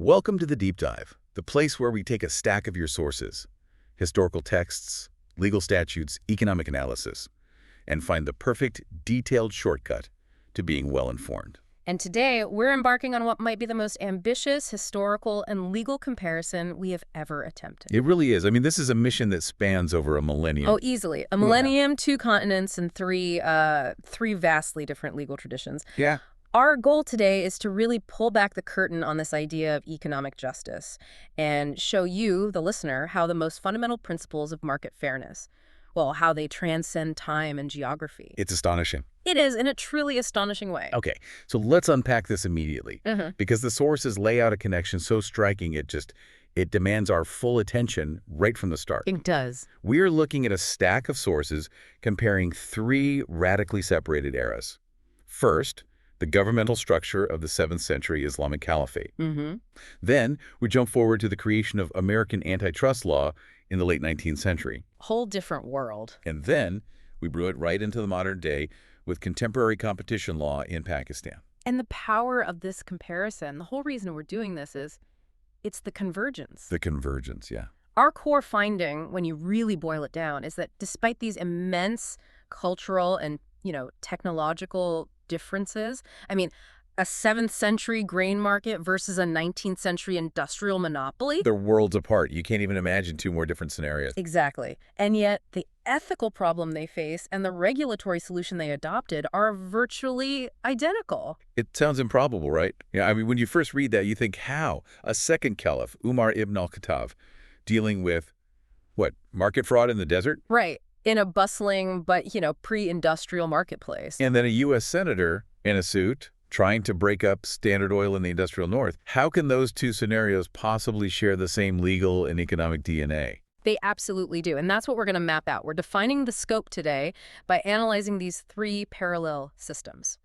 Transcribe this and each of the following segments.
Welcome to the Deep Dive, the place where we take a stack of your sources, historical texts, legal statutes, economic analysis, and find the perfect, detailed shortcut to being well-informed. And today, we're embarking on what might be the most ambitious historical and legal comparison we have ever attempted. It really is. I mean, this is a mission that spans over a millennium. Oh, easily. A millennium, 2 continents, and three vastly different legal traditions. Yeah. Our goal today is to really pull back the curtain on this idea of economic justice and show you, the listener, how the most fundamental principles of market fairness, well, how they transcend time and geography. It's astonishing. It is, in a truly astonishing way. Okay, so let's unpack this immediately, because the sources lay out a connection so striking it demands our full attention right from the start. It does. We're looking at a stack of sources comparing 3 radically separated eras. First, the governmental structure of the 7th century Islamic Caliphate. Then, we jump forward to the creation of American antitrust law in the late 19th century. Whole different world. And then, we brew it right into the modern day with contemporary competition law in Pakistan. And the power of this comparison, the whole reason we're doing this is, it's the convergence. The convergence, yeah. Our core finding, when you really boil it down, is that despite these immense cultural and, technological differences, I mean, a 7th century grain market versus a 19th century industrial monopoly? They're worlds apart. You can't even imagine 2 more different scenarios. Exactly. And yet, the ethical problem they face and the regulatory solution they adopted are virtually identical. It sounds improbable, right? Yeah, I mean, when you first read that, you think, how? A second Caliph, Umar ibn al-Khattab, dealing with, market fraud in the desert? Right. In a bustling but, pre-industrial marketplace. And then a U.S. senator in a suit trying to break up Standard Oil in the industrial north. How can those 2 scenarios possibly share the same legal and economic DNA? They absolutely do, and that's what we're going to map out. We're defining the scope today by analyzing these 3 parallel systems.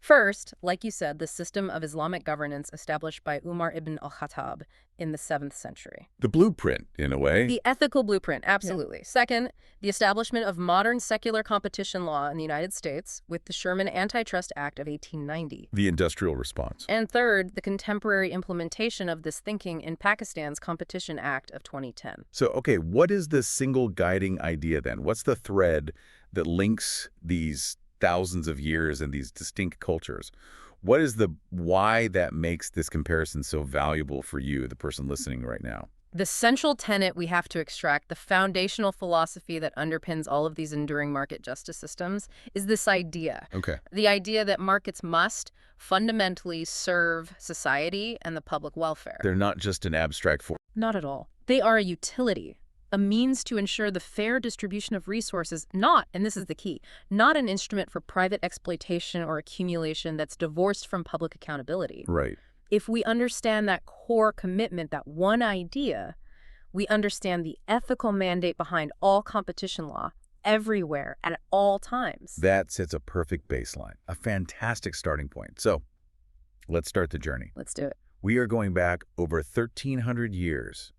First, like you said, the system of Islamic governance established by Umar ibn al-Khattab in the 7th century. The blueprint, in a way. The ethical blueprint, absolutely. Yeah. Second, the establishment of modern secular competition law in the United States with the Sherman Antitrust Act of 1890. The industrial response. And third, the contemporary implementation of this thinking in Pakistan's Competition Act of 2010. So, okay, what is the single guiding idea then? What's the thread that links these thousands of years and these distinct cultures? What is the why that makes this comparison so valuable for you, the person listening right now? The central tenet we have to extract, the foundational philosophy that underpins all of these enduring market justice systems, is this idea. Okay. The idea that markets must fundamentally serve society and the public welfare. They're not just an abstract form. Not at all. They are a utility, a means to ensure the fair distribution of resources, not, and this is the key, not an instrument for private exploitation or accumulation that's divorced from public accountability. Right. If we understand that core commitment, that one idea, we understand the ethical mandate behind all competition law, everywhere, at all times. That sets a perfect baseline, a fantastic starting point. So, let's start the journey. Let's do it. We are going back over 1,300 years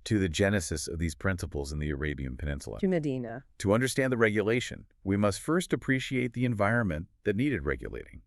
to the genesis of these principles in the Arabian Peninsula. To Medina. To understand the regulation, we must first appreciate the environment that needed regulating.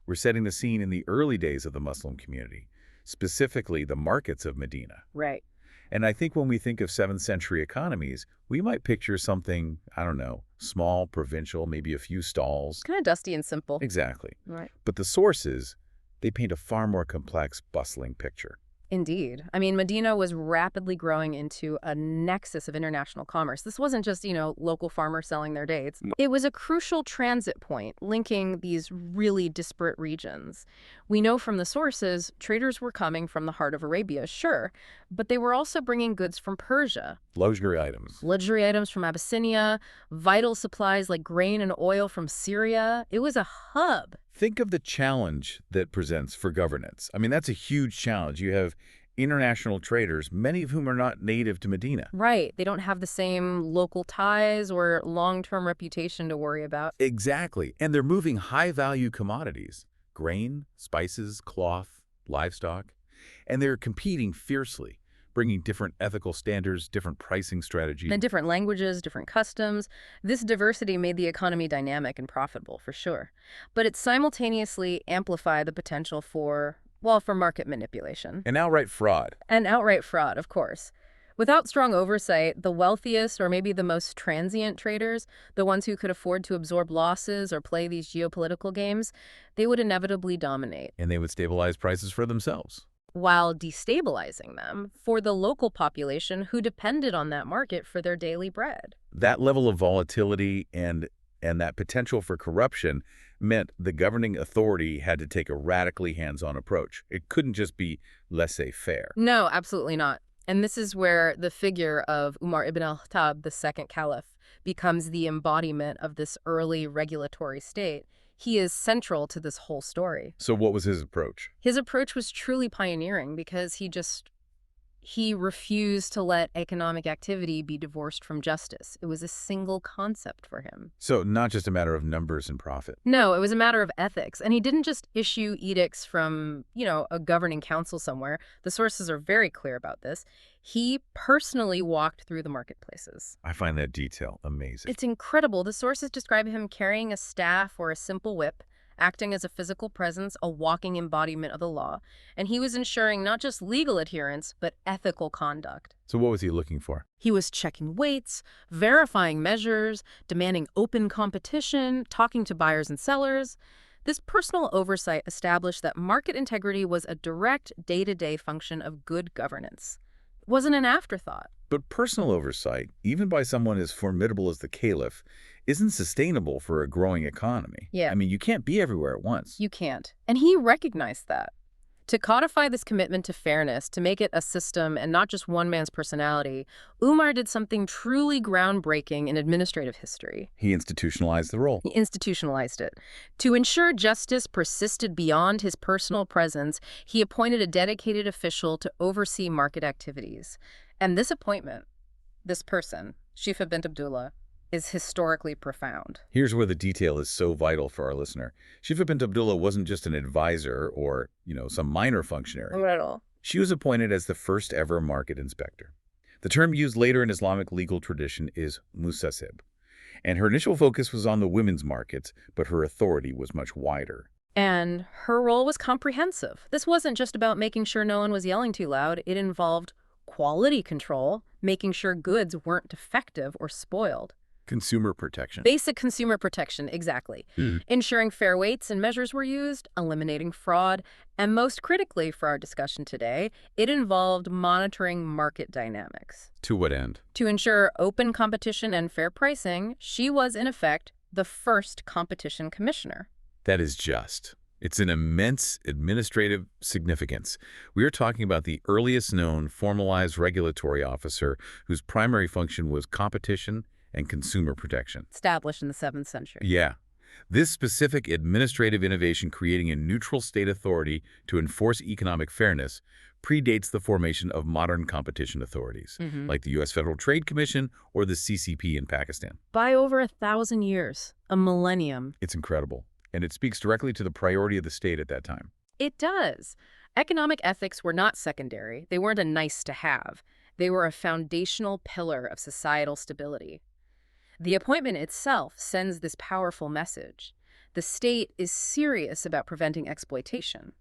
We're setting the scene in the early days of the Muslim community, specifically the markets of Medina. Right. And I think when we think of 7th century economies, we might picture something, I don't know, small, provincial, maybe a few stalls. Kind of dusty and simple. Exactly. Right. But the sources, they paint a far more complex, bustling picture. Indeed. I mean, Medina was rapidly growing into a nexus of international commerce. This wasn't just, local farmers selling their dates. It was a crucial transit point linking these really disparate regions. We know from the sources, traders were coming from the heart of Arabia, sure, but they were also bringing goods from Persia. Luxury items. Luxury items from Abyssinia, vital supplies like grain and oil from Syria. It was a hub. Think of the challenge that presents for governance. I mean, that's a huge challenge. You have international traders, many of whom are not native to Medina. Right. They don't have the same local ties or long-term reputation to worry about. Exactly. And they're moving high-value commodities, grain, spices, cloth, livestock, and they're competing fiercely, bringing different ethical standards, different pricing strategies. And different languages, different customs. This diversity made the economy dynamic and profitable, for sure. But it simultaneously amplified the potential for Well, for market manipulation. And outright fraud. And outright fraud, of course. Without strong oversight, the wealthiest or maybe the most transient traders, the ones who could afford to absorb losses or play these geopolitical games, they would inevitably dominate. And they would stabilize prices for themselves. While destabilizing them for the local population who depended on that market for their daily bread. That level of volatility and that potential for corruption meant the governing authority had to take a radically hands-on approach. It couldn't just be laissez-faire. No, absolutely not. And this is where the figure of Umar ibn al-Khattab, the second caliph, becomes the embodiment of this early regulatory state. He is central to this whole story. So what was his approach? His approach was truly pioneering because he refused to let economic activity be divorced from justice. It was a single concept for him. So not just a matter of numbers and profit. No, it was a matter of ethics. And he didn't just issue edicts from, a governing council somewhere. The sources are very clear about this. He personally walked through the marketplaces. I find that detail amazing. It's incredible. The sources describe him carrying a staff or a simple whip, acting as a physical presence, a walking embodiment of the law. And he was ensuring not just legal adherence, but ethical conduct. So what was he looking for? He was checking weights, verifying measures, demanding open competition, talking to buyers and sellers. This personal oversight established that market integrity was a direct day-to-day function of good governance. It wasn't an afterthought. But personal oversight, even by someone as formidable as the Caliph, isn't sustainable for a growing economy. Yeah. I mean, you can't be everywhere at once. You can't. And he recognized that. To codify this commitment to fairness, to make it a system and not just one man's personality, Umar did something truly groundbreaking in administrative history. He institutionalized the role. He institutionalized it. To ensure justice persisted beyond his personal presence, he appointed a dedicated official to oversee market activities. And this appointment, this person, Shifa bint Abdullah, is historically profound. Here's where the detail is so vital for our listener. Shifa bint Abdullah wasn't just an advisor or, some minor functionary. Not at all. She was appointed as the first ever market inspector. The term used later in Islamic legal tradition is musasib. And her initial focus was on the women's markets, but her authority was much wider. And her role was comprehensive. This wasn't just about making sure no one was yelling too loud. It involved quality control, making sure goods weren't defective or spoiled. Consumer protection. Basic consumer protection, exactly. Ensuring fair weights and measures were used, eliminating fraud, and most critically for our discussion today, it involved monitoring market dynamics. To what end? To ensure open competition and fair pricing, she was, in effect, the first competition commissioner. That is just. It's an immense administrative significance. We are talking about the earliest known formalized regulatory officer whose primary function was competition and consumer protection. Established in the 7th century. Yeah. This specific administrative innovation creating a neutral state authority to enforce economic fairness predates the formation of modern competition authorities, like the U.S. Federal Trade Commission or the CCP in Pakistan. By over 1,000 years, a millennium. It's incredible, and it speaks directly to the priority of the state at that time. It does. Economic ethics were not secondary. They weren't a nice to have. They were a foundational pillar of societal stability. The appointment itself sends this powerful message. The state is serious about preventing exploitation.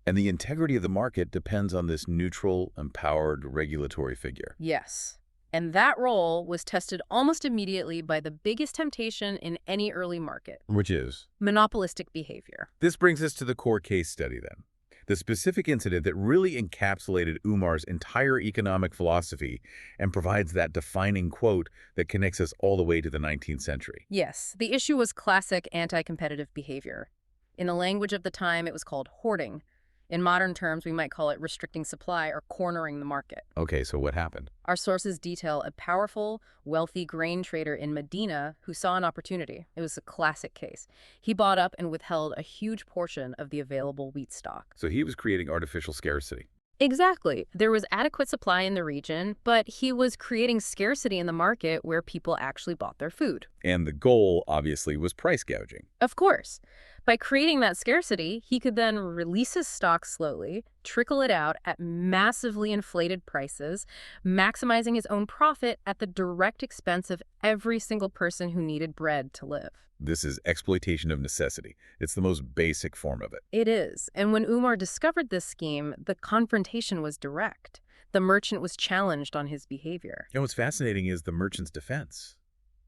And the integrity of the market depends on this neutral, empowered regulatory figure. Yes. And that role was tested almost immediately by the biggest temptation in any early market. Which is? Monopolistic behavior. This brings us to the core case study then. The specific incident that really encapsulated Umar's entire economic philosophy and provides that defining quote that connects us all the way to the 19th century. Yes, the issue was classic anti-competitive behavior. In the language of the time, it was called hoarding. In modern terms, we might call it restricting supply or cornering the market. Okay, so what happened? Our sources detail a powerful, wealthy grain trader in Medina who saw an opportunity. It was a classic case. He bought up and withheld a huge portion of the available wheat stock. So he was creating artificial scarcity. Exactly. There was adequate supply in the region, but he was creating scarcity in the market where people actually bought their food. And the goal, obviously, was price gouging. Of course. By creating that scarcity, he could then release his stock slowly, trickle it out at massively inflated prices, maximizing his own profit at the direct expense of every single person who needed bread to live. This is exploitation of necessity. It's the most basic form of it. It is. And when Umar discovered this scheme, the confrontation was direct. The merchant was challenged on his behavior. And what's fascinating is the merchant's defense.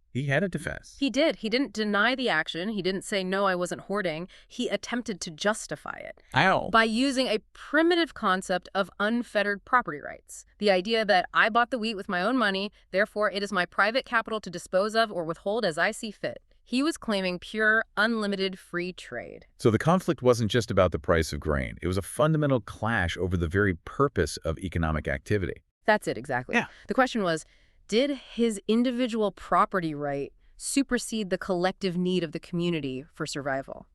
He had a defense. He did. He didn't deny the action. He didn't say, no, I wasn't hoarding. He attempted to justify it. Ow. By using a primitive concept of unfettered property rights. The idea that I bought the wheat with my own money, therefore it is my private capital to dispose of or withhold as I see fit. He was claiming pure, unlimited free trade. So the conflict wasn't just about the price of grain. It was a fundamental clash over the very purpose of economic activity. That's it, exactly. Yeah. The question was, did his individual property right supersede the collective need of the community for survival?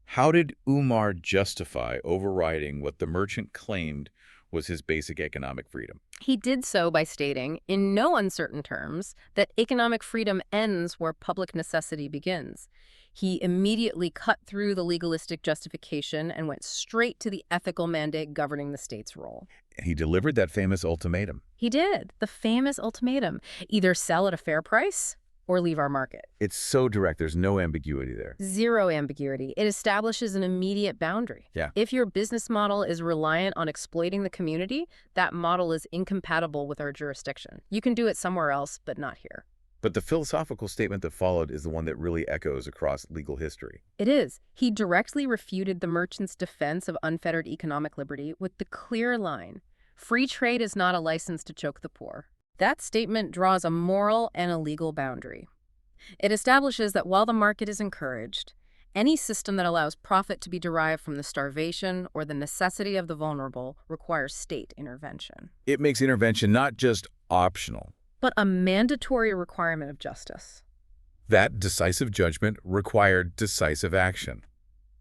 How did Umar justify overriding what the merchant claimed was his basic economic freedom? He did so by stating, in no uncertain terms, that economic freedom ends where public necessity begins. He immediately cut through the legalistic justification and went straight to the ethical mandate governing the state's role. He delivered that famous ultimatum. He did. The famous ultimatum. Either sell at a fair price or leave our market. It's so direct. There's no ambiguity there. Zero ambiguity. It establishes an immediate boundary. Yeah. If your business model is reliant on exploiting the community, that model is incompatible with our jurisdiction. You can do it somewhere else, but not here. But the philosophical statement that followed is the one that really echoes across legal history. It is. He directly refuted the merchant's defense of unfettered economic liberty with the clear line, free trade is not a license to choke the poor. That statement draws a moral and a legal boundary. It establishes that while the market is encouraged, any system that allows profit to be derived from the starvation or the necessity of the vulnerable requires state intervention. It makes intervention not just optional, but a mandatory requirement of justice. That decisive judgment required decisive action.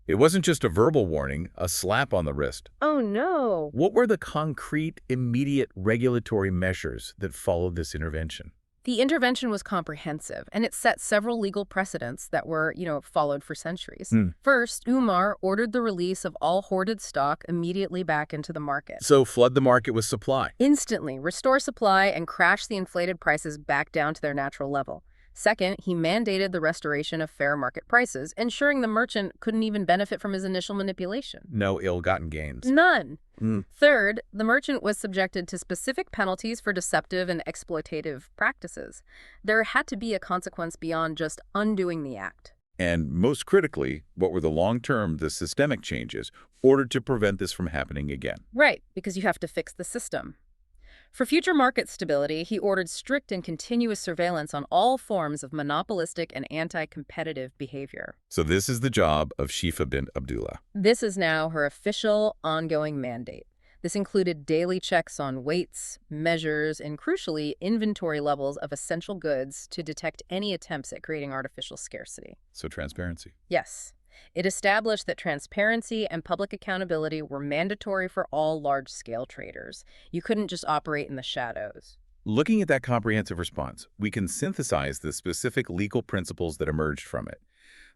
It wasn't just a verbal warning, a slap on the wrist. Oh, no. What were the concrete, immediate regulatory measures that followed this intervention? The intervention was comprehensive, and it set several legal precedents that were, followed for centuries. First, Umar ordered the release of all hoarded stock immediately back into the market. So flood the market with supply. Instantly, restore supply and crash the inflated prices back down to their natural level. Second, he mandated the restoration of fair market prices, ensuring the merchant couldn't even benefit from his initial manipulation. No ill-gotten gains. None. Third, the merchant was subjected to specific penalties for deceptive and exploitative practices. There had to be a consequence beyond just undoing the act. And most critically, what were the systemic changes ordered to prevent this from happening again? Right, because you have to fix the system. For future market stability, he ordered strict and continuous surveillance on all forms of monopolistic and anti-competitive behavior. So this is the job of Shifa bint Abdullah. This is now her official, ongoing mandate. This included daily checks on weights, measures, and crucially, inventory levels of essential goods to detect any attempts at creating artificial scarcity. So transparency. Yes. It established that transparency and public accountability were mandatory for all large-scale traders. You couldn't just operate in the shadows. Looking at that comprehensive response, we can synthesize the specific legal principles that emerged from it.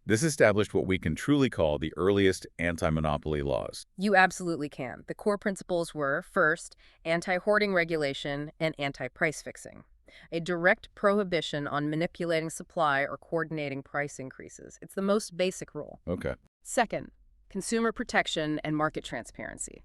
This established what we can truly call the earliest anti-monopoly laws. You absolutely can. The core principles were, first, anti-hoarding regulation and anti-price fixing. A direct prohibition on manipulating supply or coordinating price increases. It's the most basic rule. Okay. Second, consumer protection and market transparency.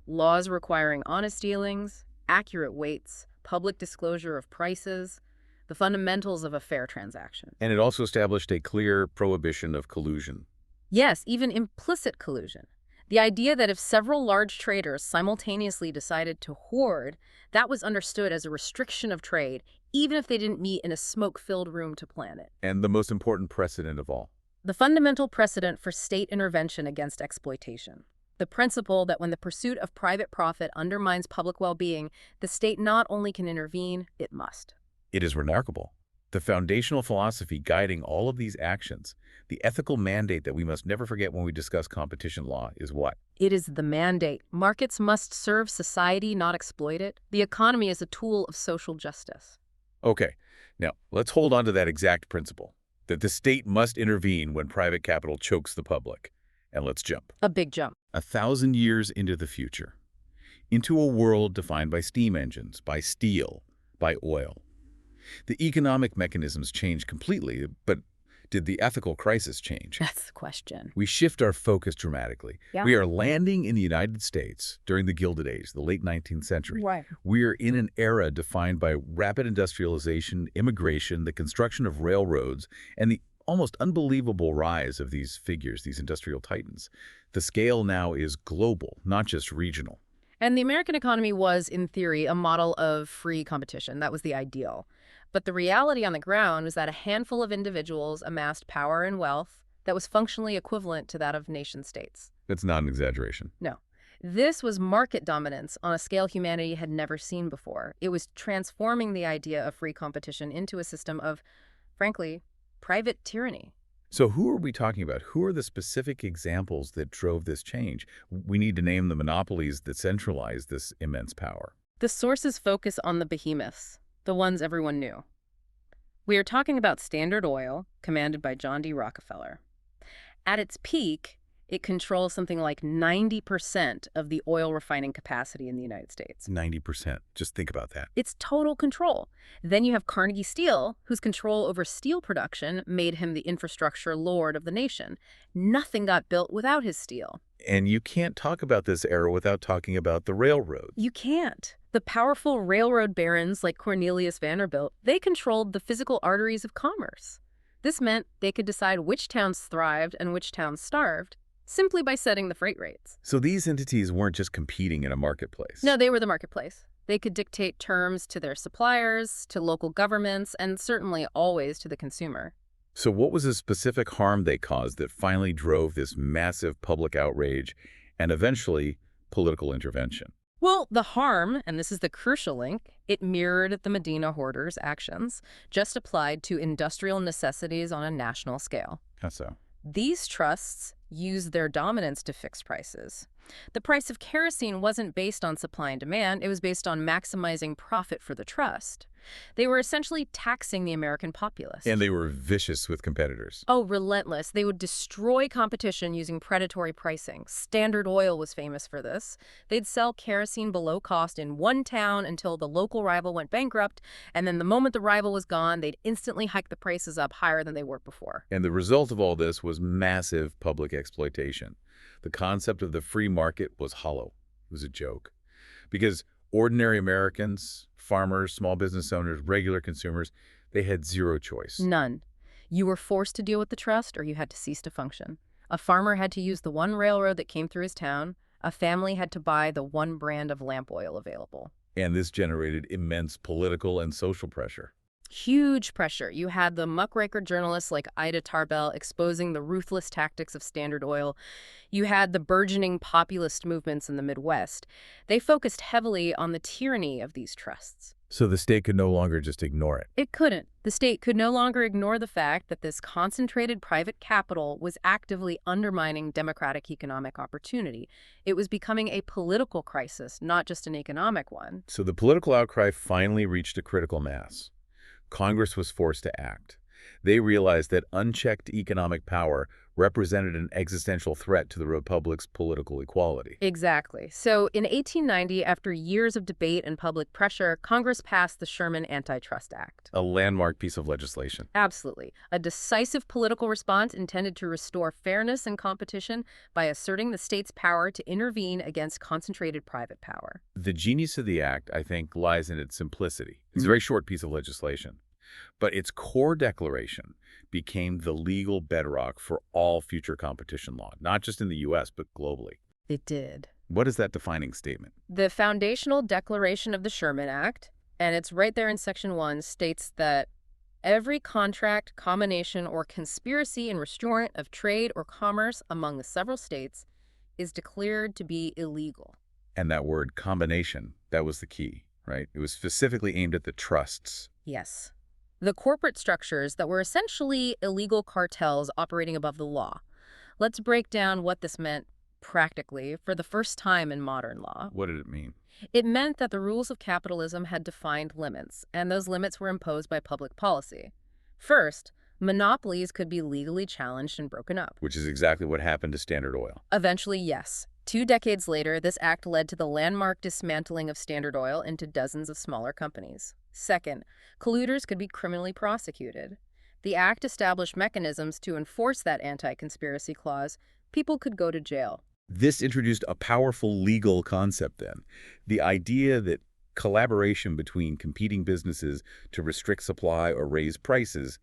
Laws requiring honest dealings, accurate weights, public disclosure of prices, the fundamentals of a fair transaction. And it also established a clear prohibition of collusion. Yes, even implicit collusion. The idea that if several large traders simultaneously decided to hoard, that was understood as a restriction of trade, even if they didn't meet in a smoke-filled room to plan it. And the most important precedent of all. The fundamental precedent for state intervention against exploitation. The principle that when the pursuit of private profit undermines public well-being, the state not only can intervene, it must. It is remarkable. The foundational philosophy guiding all of these actions, the ethical mandate that we must never forget when we discuss competition law, is what? It is the mandate. Markets must serve society, not exploit it. The economy is a tool of social justice. Okay, now let's hold on to that exact principle. that the state must intervene when private capital chokes the public. And let's jump. A big jump. 1,000 years into the future, into a world defined by steam engines, by steel, by oil. The economic mechanisms change completely, but did the ethical crisis change? That's the question. We shift our focus dramatically. Yeah. We are landing in the United States during the Gilded Age, the late 19th century. Right. We are in an era defined by rapid industrialization, immigration, the construction of railroads, and the almost unbelievable rise of these figures, these industrial titans. The scale now is global, not just regional. And the American economy was, in theory, a model of free competition. That was the ideal. But the reality on the ground was that a handful of individuals amassed power and wealth that was functionally equivalent to that of nation-states. That's not an exaggeration. No. This was market dominance on a scale humanity had never seen before. It was transforming the idea of free competition into a system of, frankly, private tyranny. So who are we talking about? Who are the specific examples that drove this change? We need to name the monopolies that centralized this immense power. The sources focus on the behemoths, the ones everyone knew. We are talking about Standard Oil, commanded by John D. Rockefeller. At its peak, it controls something like 90% of the oil refining capacity in the United States. 90%. Just think about that. It's total control. Then you have Carnegie Steel, whose control over steel production made him the infrastructure lord of the nation. Nothing got built without his steel. And you can't talk about this era without talking about the railroads. You can't. The powerful railroad barons like Cornelius Vanderbilt, they controlled the physical arteries of commerce. This meant they could decide which towns thrived and which towns starved, simply by setting the freight rates. So these entities weren't just competing in a marketplace. No, they were the marketplace. They could dictate terms to their suppliers, to local governments, and certainly always to the consumer. So what was the specific harm they caused that finally drove this massive public outrage and eventually political intervention? Well, the harm, and this is the crucial link, it mirrored the Madinah hoarders' actions, just applied to industrial necessities on a national scale. How so? These trusts used their dominance to fix prices. The price of kerosene wasn't based on supply and demand, it was based on maximizing profit for the trust. They were essentially taxing the American populace. And they were vicious with competitors. Oh, relentless. They would destroy competition using predatory pricing. Standard Oil was famous for this. They'd sell kerosene below cost in one town until the local rival went bankrupt, and then the moment the rival was gone, they'd instantly hike the prices up higher than they were before. And the result of all this was massive public exploitation. The concept of the free market was hollow. It was a joke. Because ordinary Americans, farmers, small business owners, regular consumers, they had zero choice. None. You were forced to deal with the trust or you had to cease to function. A farmer had to use the one railroad that came through his town. A family had to buy the one brand of lamp oil available. And this generated immense political and social pressure. Huge pressure. You had the muckraker journalists like Ida Tarbell exposing the ruthless tactics of Standard Oil. You had the burgeoning populist movements in the Midwest. They focused heavily on the tyranny of these trusts. So the state could no longer just ignore it. It couldn't. The state could no longer ignore the fact that this concentrated private capital was actively undermining democratic economic opportunity. It was becoming a political crisis, not just an economic one. So the political outcry finally reached a critical mass. Congress was forced to act. They realized that unchecked economic power represented an existential threat to the republic's political equality. Exactly. So in 1890, after years of debate and public pressure, Congress passed the Sherman Antitrust Act. A landmark piece of legislation. Absolutely. A decisive political response intended to restore fairness and competition by asserting the state's power to intervene against concentrated private power. The genius of the act, I think, lies in its simplicity. It's a very short piece of legislation. But its core declaration became the legal bedrock for all future competition law, not just in the U.S., but globally. It did. What is that defining statement? The foundational declaration of the Sherman Act, and it's right there in Section 1, states that every contract, combination, or conspiracy in restraint of trade or commerce among the several states is declared to be illegal. And that word combination, that was the key, right? It was specifically aimed at the trusts. Yes. The corporate structures that were essentially illegal cartels operating above the law. Let's break down what this meant practically for the first time in modern law. What did it mean? It meant that the rules of capitalism had defined limits, and those limits were imposed by public policy. First, Monopolies could be legally challenged and broken up. Which is exactly what happened to Standard Oil. Eventually, yes. 2 decades later, this act led to the landmark dismantling of Standard Oil into dozens of smaller companies. Second, colluders could be criminally prosecuted. The act established mechanisms to enforce that anti-conspiracy clause. People could go to jail. This introduced a powerful legal concept then. The idea that collaboration between competing businesses to restrict supply or raise prices,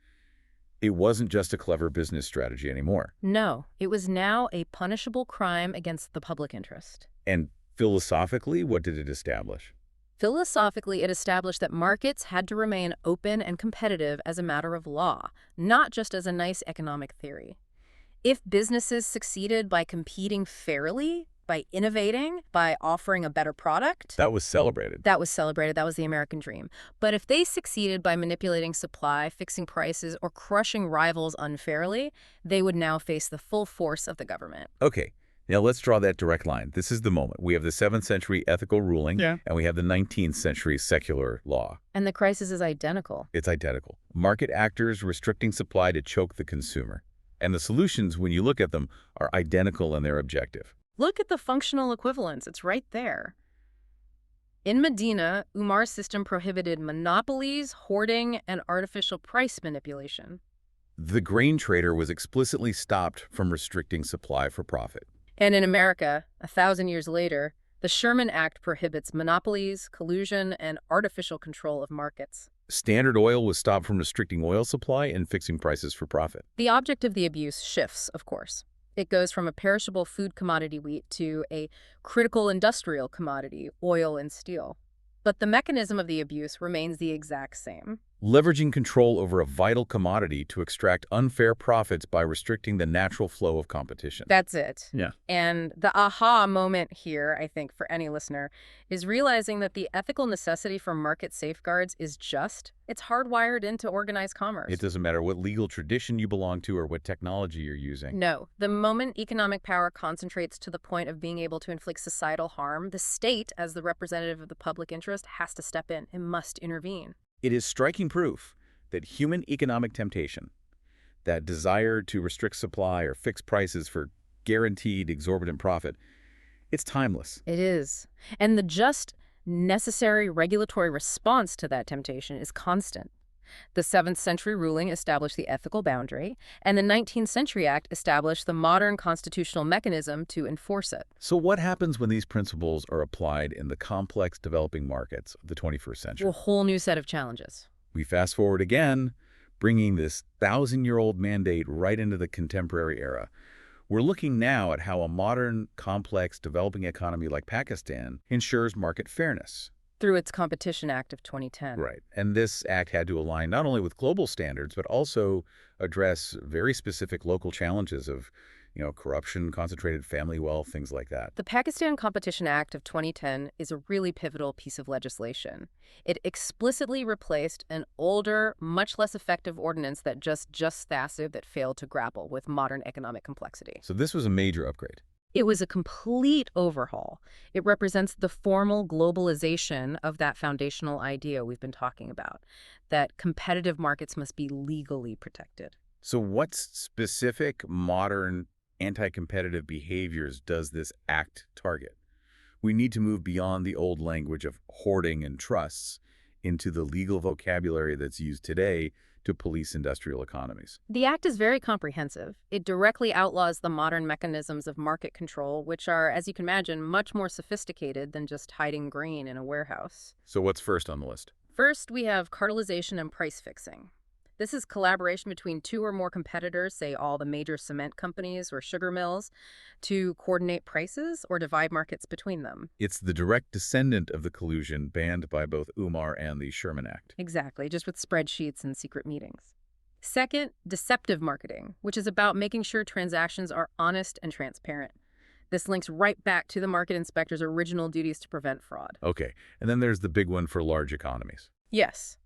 it wasn't just a clever business strategy anymore. No, it was now a punishable crime against the public interest. And philosophically, what did it establish? Philosophically, it established that markets had to remain open and competitive as a matter of law, not just as a nice economic theory. If businesses succeeded by competing fairly, by innovating, by offering a better product, That was celebrated. that was celebrated. That was the American dream. But if they succeeded by manipulating supply, fixing prices, or crushing rivals unfairly, they would now face the full force of the government. Okay, now let's draw that direct line. This is the moment. We have the 7th century ethical ruling, and we have the 19th century secular law. And the crisis is identical. It's identical. Market actors restricting supply to choke the consumer. And the solutions, when you look at them, are identical in their objective. Look at the functional equivalence. It's right there. In Medina, Umar's system prohibited monopolies, hoarding, and artificial price manipulation. The grain trader was explicitly stopped from restricting supply for profit. And in America, 1,000 years later, the Sherman Act prohibits monopolies, collusion, and artificial control of markets. Standard Oil was stopped from restricting oil supply and fixing prices for profit. The object of the abuse shifts, of course. It goes from a perishable food commodity, wheat, to a critical industrial commodity, oil and steel. But the mechanism of the abuse remains the exact same. Leveraging control over a vital commodity to extract unfair profits by restricting the natural flow of competition. That's it. Yeah. And the aha moment here, I think, for any listener, is realizing that the ethical necessity for market safeguards is it's hardwired into organized commerce. It doesn't matter what legal tradition you belong to or what technology you're using. No. The moment economic power concentrates to the point of being able to inflict societal harm, the state, as the representative of the public interest, has to step in. It must intervene. It is striking proof that human economic temptation, that desire to restrict supply or fix prices for guaranteed exorbitant profit, it's timeless. It is. And the just, necessary regulatory response to that temptation is constant. The 7th century ruling established the ethical boundary, and the 19th century Act established the modern constitutional mechanism to enforce it. So what happens when these principles are applied in the complex developing markets of the 21st century? A whole new set of challenges. We fast forward again, bringing this 1,000-year-old mandate right into the contemporary era. We're looking now at how a modern, complex, developing economy like Pakistan ensures market fairness. Through its Competition Act of 2010. Right. And this act had to align not only with global standards, but also address very specific local challenges of, corruption, concentrated family wealth, things like that. The Pakistan Competition Act of 2010 is a really pivotal piece of legislation. It explicitly replaced an older, much less effective ordinance that just that failed to grapple with modern economic complexity. So this was a major upgrade. It was a complete overhaul. It represents the formal globalization of that foundational idea we've been talking about, that competitive markets must be legally protected. So what specific modern anti-competitive behaviors does this act target? We need to move beyond the old language of hoarding and trusts into the legal vocabulary that's used today to police industrial economies. The act is very comprehensive. It directly outlaws the modern mechanisms of market control, which are, as you can imagine, much more sophisticated than just hiding grain in a warehouse. So what's first on the list? First, we have cartelization and price fixing. This is collaboration between 2 or more competitors, say all the major cement companies or sugar mills, to coordinate prices or divide markets between them. It's the direct descendant of the collusion banned by both Umar and the Sherman Act. Exactly, just with spreadsheets and secret meetings. Second, deceptive marketing, which is about making sure transactions are honest and transparent. This links right back to the market inspector's original duties to prevent fraud. Okay, and then there's the big one for large economies. Yes.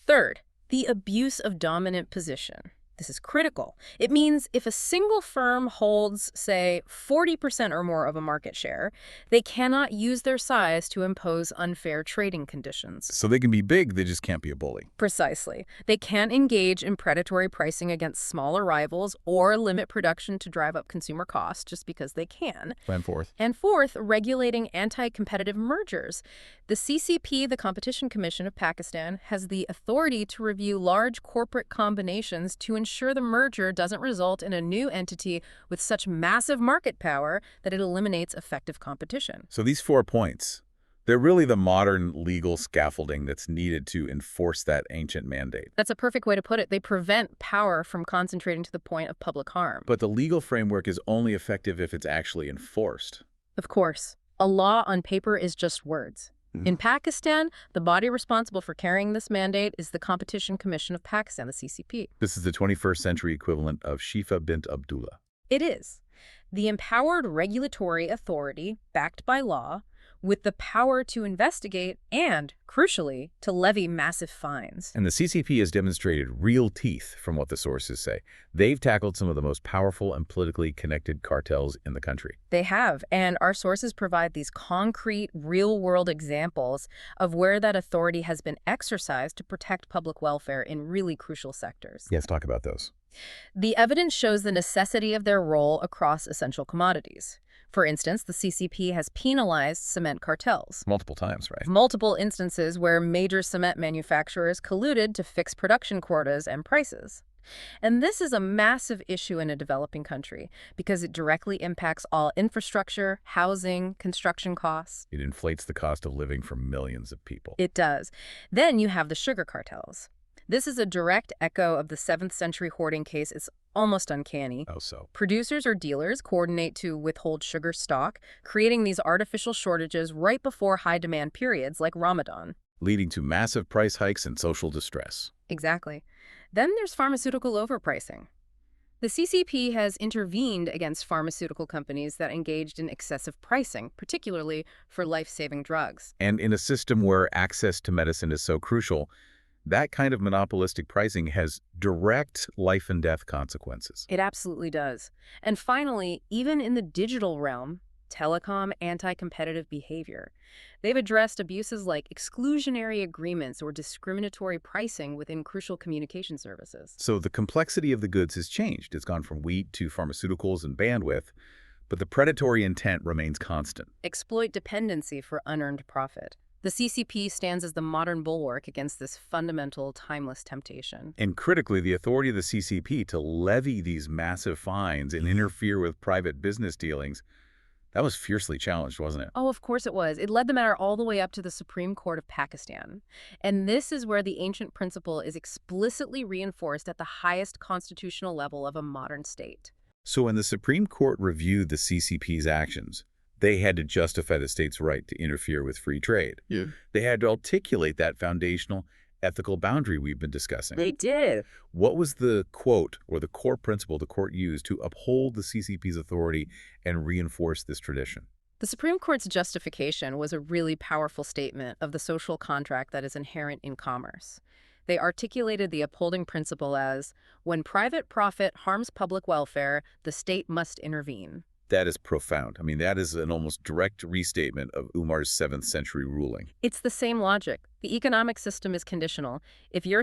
Third, the abuse of dominant position. This is critical. It means if a single firm holds, say, 40% or more of a market share, they cannot use their size to impose unfair trading conditions. So they can be big, they just can't be a bully. Precisely. They can't engage in predatory pricing against smaller rivals or limit production to drive up consumer costs just because they can. Plan fourth. And fourth, regulating anti-competitive mergers. The CCP, the Competition Commission of Pakistan, has the authority to review large corporate combinations to ensure the merger doesn't result in a new entity with such massive market power that it eliminates effective competition. So these 4 points, they're really the modern legal scaffolding that's needed to enforce that ancient mandate. That's a perfect way to put it. They prevent power from concentrating to the point of public harm. But the legal framework is only effective if it's actually enforced. Of course, a law on paper is just words. In Pakistan, the body responsible for carrying this mandate is the Competition Commission of Pakistan, the CCP. This is the 21st century equivalent of Shifa bint Abdullah. It is. The empowered regulatory authority, backed by law, with the power to investigate and, crucially, to levy massive fines. And the CCP has demonstrated real teeth from what the sources say. They've tackled some of the most powerful and politically connected cartels in the country. They have, and our sources provide these concrete, real-world examples of where that authority has been exercised to protect public welfare in really crucial sectors. Yes, talk about those. The evidence shows the necessity of their role across essential commodities. For instance, the CCP has penalized cement cartels. Multiple times, right? Multiple instances where major cement manufacturers colluded to fix production quotas and prices. And this is a massive issue in a developing country because it directly impacts all infrastructure, housing, construction costs. It inflates the cost of living for millions of people. It does. Then you have the sugar cartels. This is a direct echo of the 7th century hoarding case. It's almost uncanny. Oh, so. Producers or dealers coordinate to withhold sugar stock, creating these artificial shortages right before high-demand periods like Ramadan. Leading to massive price hikes and social distress. Exactly. Then there's pharmaceutical overpricing. The CCP has intervened against pharmaceutical companies that engaged in excessive pricing, particularly for life-saving drugs. And in a system where access to medicine is so crucial, that kind of monopolistic pricing has direct life and death consequences. It absolutely does. And finally, even in the digital realm, telecom anti-competitive behavior. They've addressed abuses like exclusionary agreements or discriminatory pricing within crucial communication services. So the complexity of the goods has changed. It's gone from wheat to pharmaceuticals and bandwidth, but the predatory intent remains constant. Exploit dependency for unearned profit. The CCP stands as the modern bulwark against this fundamental, timeless temptation. And critically, the authority of the CCP to levy these massive fines and interfere with private business dealings, that was fiercely challenged, wasn't it? Oh, of course it was. It led the matter all the way up to the Supreme Court of Pakistan. And this is where the ancient principle is explicitly reinforced at the highest constitutional level of a modern state. So when the Supreme Court reviewed the CCP's actions, they had to justify the state's right to interfere with free trade. Yeah. They had to articulate that foundational ethical boundary we've been discussing. They did. What was the quote or the core principle the court used to uphold the CCP's authority and reinforce this tradition? The Supreme Court's justification was a really powerful statement of the social contract that is inherent in commerce. They articulated the upholding principle as, when private profit harms public welfare, the state must intervene. That is profound. I mean, that is an almost direct restatement of Umar's 7th century ruling. It's the same logic. The economic system is conditional. If your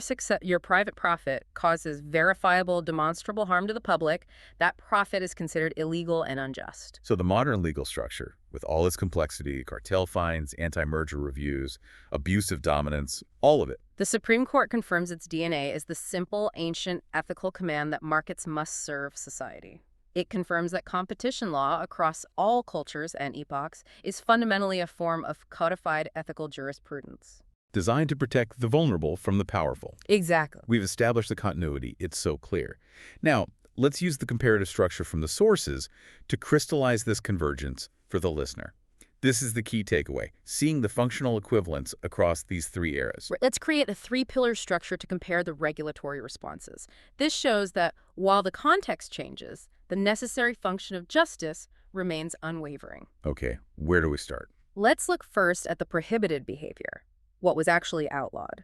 private profit causes verifiable, demonstrable harm to the public, that profit is considered illegal and unjust. So the modern legal structure, with all its complexity, cartel fines, anti-merger reviews, abusive dominance, all of it. The Supreme Court confirms its DNA as the simple, ancient, ethical command that markets must serve society. It confirms that competition law across all cultures and epochs is fundamentally a form of codified ethical jurisprudence. Designed to protect the vulnerable from the powerful. Exactly. We've established the continuity. It's so clear. Now, let's use the comparative structure from the sources to crystallize this convergence for the listener. This is the key takeaway, seeing the functional equivalence across these 3 eras. Let's create a 3-pillar structure to compare the regulatory responses. This shows that while the context changes, the necessary function of justice remains unwavering. Okay, where do we start? Let's look first at the prohibited behavior, what was actually outlawed.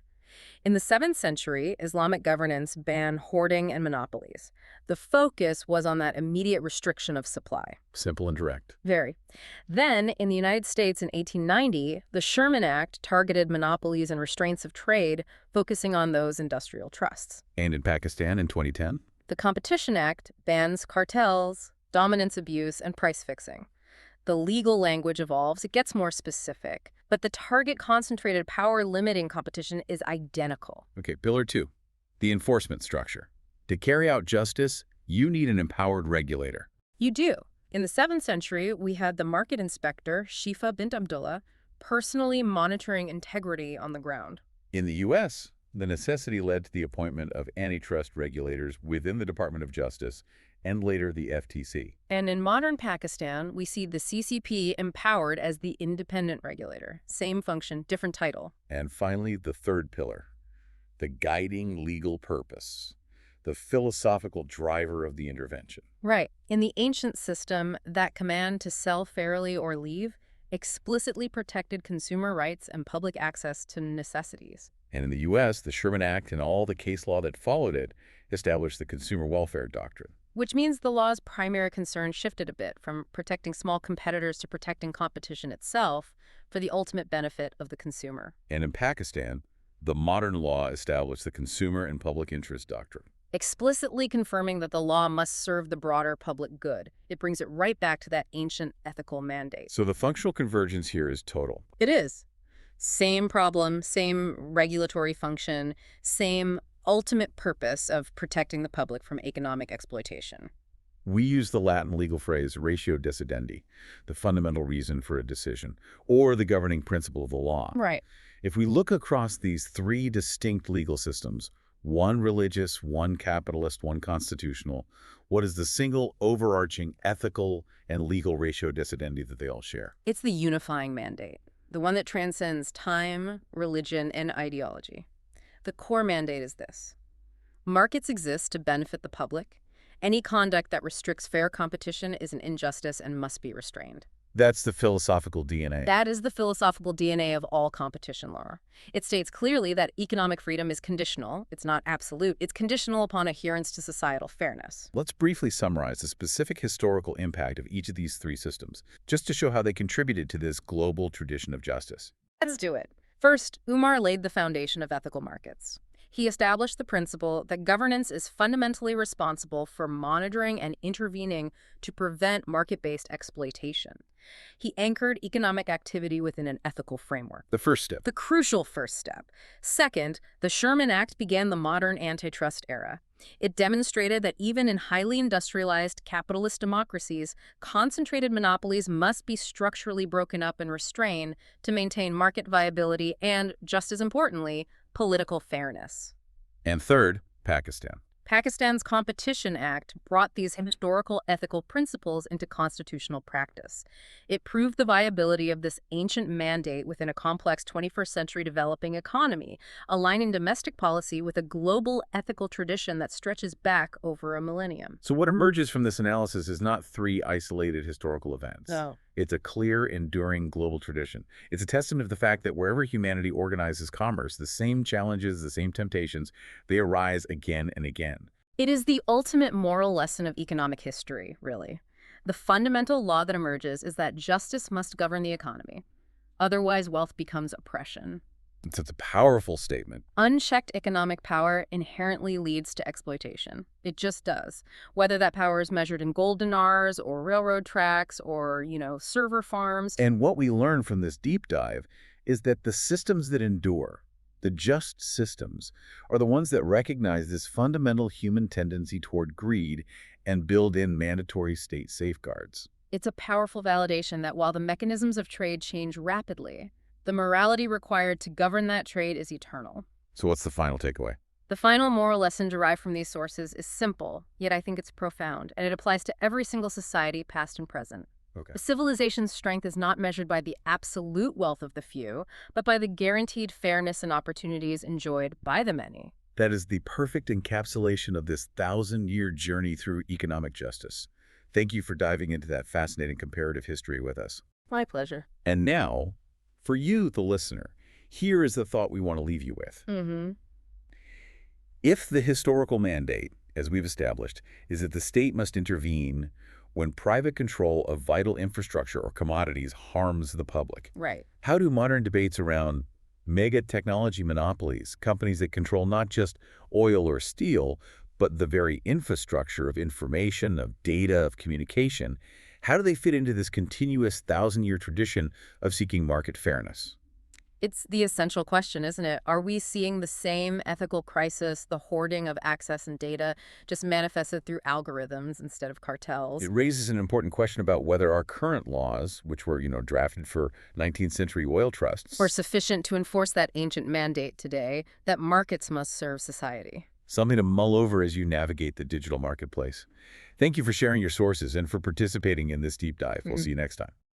In the 7th century, Islamic governance banned hoarding and monopolies. The focus was on that immediate restriction of supply. Simple and direct. Very. Then, in the United States in 1890, the Sherman Act targeted monopolies and restraints of trade, focusing on those industrial trusts. And in Pakistan in 2010? The Competition Act bans cartels, dominance abuse, and price fixing. The legal language evolves, it gets more specific, but the target concentrated power limiting competition is identical. Okay, Pillar 2, the enforcement structure. To carry out justice, you need an empowered regulator. You do. In the 7th century, we had the market inspector, Shifa bint Abdullah, personally monitoring integrity on the ground. In the U.S., the necessity led to the appointment of antitrust regulators within the Department of Justice and later the FTC. And in modern Pakistan, we see the CCP empowered as the independent regulator. Same function, different title. And finally, the third pillar, the guiding legal purpose, the philosophical driver of the intervention. Right. In the ancient system, that command to sell fairly or leave explicitly protected consumer rights and public access to necessities. And in the U.S., the Sherman Act and all the case law that followed it established the consumer welfare doctrine. Which means the law's primary concern shifted a bit from protecting small competitors to protecting competition itself for the ultimate benefit of the consumer. And in Pakistan, the modern law established the consumer and public interest doctrine, explicitly confirming that the law must serve the broader public good. It brings it right back to that ancient ethical mandate. So the functional convergence here is total. It is. Same problem, same regulatory function, same ultimate purpose of protecting the public from economic exploitation. We use the Latin legal phrase ratio decidendi, the fundamental reason for a decision, or the governing principle of the law. Right. If we look across these three distinct legal systems, one religious, one capitalist, one constitutional, what is the single overarching ethical and legal ratio decidendi that they all share? It's the unifying mandate, the one that transcends time, religion, and ideology. The core mandate is this: markets exist to benefit the public. Any conduct that restricts fair competition is an injustice and must be restrained. That's the philosophical DNA. That is the philosophical DNA of all competition law. It states clearly that economic freedom is conditional. It's not absolute. It's conditional upon adherence to societal fairness. Let's briefly summarize the specific historical impact of each of these three systems, just to show how they contributed to this global tradition of justice. Let's do it. First, Umar laid the foundation of ethical markets. He established the principle that governance is fundamentally responsible for monitoring and intervening to prevent market-based exploitation. He anchored economic activity within an ethical framework. The first step. The crucial first step. Second, the Sherman Act began the modern antitrust era. It demonstrated that even in highly industrialized capitalist democracies, concentrated monopolies must be structurally broken up and restrained to maintain market viability and, just as importantly, political fairness. And third, Pakistan. Pakistan's Competition Act brought these historical ethical principles into constitutional practice. It proved the viability of this ancient mandate within a complex 21st century developing economy, aligning domestic policy with a global ethical tradition that stretches back over a millennium. So what emerges from this analysis is not three isolated historical events. No. It's a clear, enduring global tradition. It's a testament of the fact that wherever humanity organizes commerce, the same challenges, the same temptations, they arise again and again. It is the ultimate moral lesson of economic history, really. The fundamental law that emerges is that justice must govern the economy. Otherwise, wealth becomes oppression. It's a powerful statement. Unchecked economic power inherently leads to exploitation. It just does. Whether that power is measured in gold dinars or railroad tracks or, server farms. And what we learn from this deep dive is that the systems that endure, the just systems, are the ones that recognize this fundamental human tendency toward greed and build in mandatory state safeguards. It's a powerful validation that while the mechanisms of trade change rapidly, the morality required to govern that trade is eternal. So what's the final takeaway? The final moral lesson derived from these sources is simple, yet I think it's profound, and it applies to every single society, past and present. Okay. A civilization's strength is not measured by the absolute wealth of the few, but by the guaranteed fairness and opportunities enjoyed by the many. That is the perfect encapsulation of this 1,000-year journey through economic justice. Thank you for diving into that fascinating comparative history with us. My pleasure. And now, for you, the listener, Here is the thought we want to leave you with. Mm-hmm. If the historical mandate, as we've established, is that the state must intervene when private control of vital infrastructure or commodities harms the public, Right. how do modern debates around mega technology monopolies, companies that control not just oil or steel, but the very infrastructure of information, of data, of communication, how do they fit into this continuous thousand-year tradition of seeking market fairness? It's the essential question, isn't it? Are we seeing the same ethical crisis, the hoarding of access and data, just manifested through algorithms instead of cartels? It raises an important question about whether our current laws, which were, drafted for 19th century oil Or trusts, sufficient to enforce that ancient mandate today that markets must serve society? something to mull over as you navigate the digital marketplace. Thank you for sharing your sources and for participating in this deep dive. We'll see you next time.